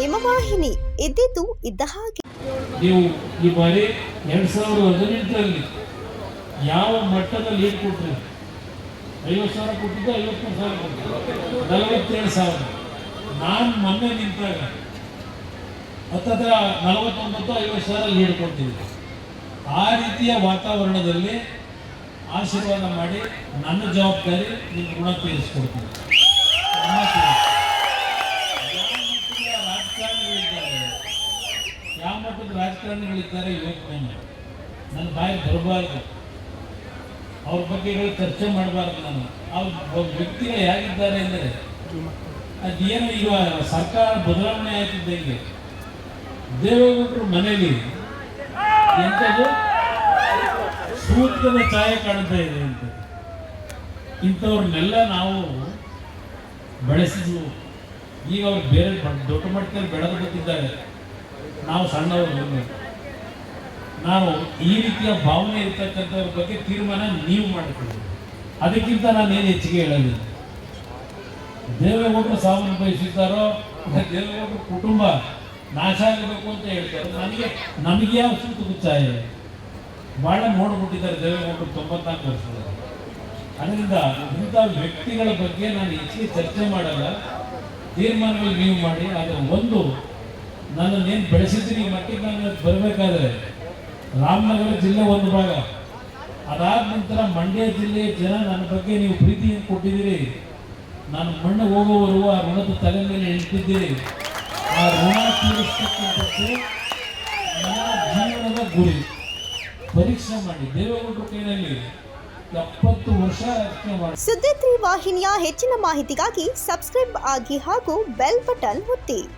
ನಿಮ್ಮ ವಾಹಿನಿ. ಇದ್ದಿದ್ದು ಇದ್ದ ಹಾಗೆ. ನೀವು ಈ ಬಾರಿ 2018ರಲ್ಲಿ ಯಾವ ಮಟ್ಟದಲ್ಲಿ ಲೀಡ್ ಕೊಟ್ಟರು? 50,000 ಕೊಟ್ಟಿದ್ದು, 53,000 ಕೊಟ್ಟಿದ್ದು, 47,000. ನಾನು ಮೊನ್ನೆ ನಿಂತಾಗ ಹತ್ತತ್ರ 49-50,000 ಲೀಡ್ ಕೊಡ್ತಿದ್ದೆ. ಆ ರೀತಿಯ ವಾತಾವರಣದಲ್ಲಿ ಆಶೀರ್ವಾದ ಮಾಡಿ ನನ್ನ ಜವಾಬ್ದಾರಿ ನಿಮ್ಮ ಋಣ ತೀರಿಸ್ಕೊಡ್ತೀನಿ. ಯಾವ ಮಟ್ಟದ ರಾಜಕಾರಣಿಗಳಿದ್ದಾರೆ ಯೋಚನೆ ನನ್ನ ಬಾಯಿ ಬರಬಾರ್ದು, ಅವ್ರ ಬಗ್ಗೆ ಚರ್ಚೆ ಮಾಡಬಾರ್ದು. ನಾನು ಅವ್ರ ವ್ಯಕ್ತಿಗಳು ಹೇಗಿದ್ದಾರೆ ಅಂದರೆ ಅದೇನು ಈಗ ಸರ್ಕಾರ ಬದಲಾವಣೆ ಆಯ್ತಿದ್ದಂಗೆ ದೇವೇಗೌಡರು ಮನೆಯಲ್ಲಿ ಎಂಥದ್ದು ಸೂತ್ರದ ಛಾಯೆ ಕಾಣ್ತಾ ಇದೆ ಅಂತ. ಇಂಥವ್ರನ್ನೆಲ್ಲ ನಾವು ಬೆಳೆಸಿದ್ವು. ಈಗ ಅವ್ರು ಬೇರೆ ದೊಡ್ಡ ಮಟ್ಟದಲ್ಲಿ ಬೆಳೆದು ಗೊತ್ತಿದ್ದಾರೆ, ನಾವು ಸಣ್ಣವರು. ನಾವು ಈ ರೀತಿಯ ಭಾವನೆ ಇರ್ತಕ್ಕಂಥವ್ರ ಬಗ್ಗೆ ತೀರ್ಮಾನ ನೀವು ಮಾಡಿಕೊಳ್ಳಿ. ಅದಕ್ಕಿಂತ ನಾನೇನು ಹೆಚ್ಚಿಗೆ ಹೇಳಲಿಲ್ಲ. ದೇವೇಗೌಡರು ಸಾವನ್ನು ಬಯಸಿದ್ದಾರೋ, ದೇವೇಗೌಡರ ಕುಟುಂಬ ನಾಶ ಆಗಬೇಕು ಅಂತ ಹೇಳ್ತಾರೆ. ನಮಗೆ ಯಾವ ಸೂತದ ಛಾಯೆ ಭಾಳ ನೋಡ್ಬಿಟ್ಟಿದ್ದಾರೆ ದೇವೇಗೌಡರು 94 ವರ್ಷದಲ್ಲಿ. ಅದರಿಂದ ಇಂಥ ವ್ಯಕ್ತಿಗಳ ಬಗ್ಗೆ ನಾನು ಹೆಚ್ಚಿಗೆ ಚರ್ಚೆ ಮಾಡಲ್ಲ, ತೀರ್ಮಾನಗಳು ನೀವು ಮಾಡಿ. ಆದರೆ ಒಂದು, ನನ್ನನ್ನೇನು ಬೆಳೆಸಿದ್ದೀನಿ ಈ ಮಟ್ಟಿಗೆ ನಾನು ಬರಬೇಕಾದ್ರೆ ರಾಮನಗರ ಜಿಲ್ಲೆ ಒಂದು ಭಾಗ, ಅದಾದ ನಂತರ ಮಂಡ್ಯ ಜಿಲ್ಲೆಯ ಜನ ನನ್ನ ಬಗ್ಗೆ ನೀವು ಪ್ರೀತಿಯನ್ನು ಕೊಟ್ಟಿದ್ದೀರಿ. ನಾನು ಮಣ್ಣು ಹೋಗುವವರು ಆ ಋಣದ ತಲೆ ಮೇಲೆ ಇಳ್ತಿದ್ದೀರಿ. ಆ ಋಣ ತೀರಿಸ್ತಕ್ಕಂಥದ್ದು ನನ್ನ ಜೀವನದ ಗುರಿ. ಪರೀಕ್ಷೆ ಮಾಡಿ. ದೇವೇಗೌಡರ ಕೈಯಲ್ಲಿ 70 ವರ್ಷ ರಚನೆ ಮಾಡಿ. ಸುದ್ದಿ 3 ವಾಹಿನಿಯ ಹೆಚ್ಚಿನ ಮಾಹಿತಿಗಾಗಿ ಸಬ್ಸ್ಕ್ರೈಬ್ ಆಗಿ ಹಾಗೂ ಬೆಲ್ ಬಟನ್ ಒತ್ತಿ.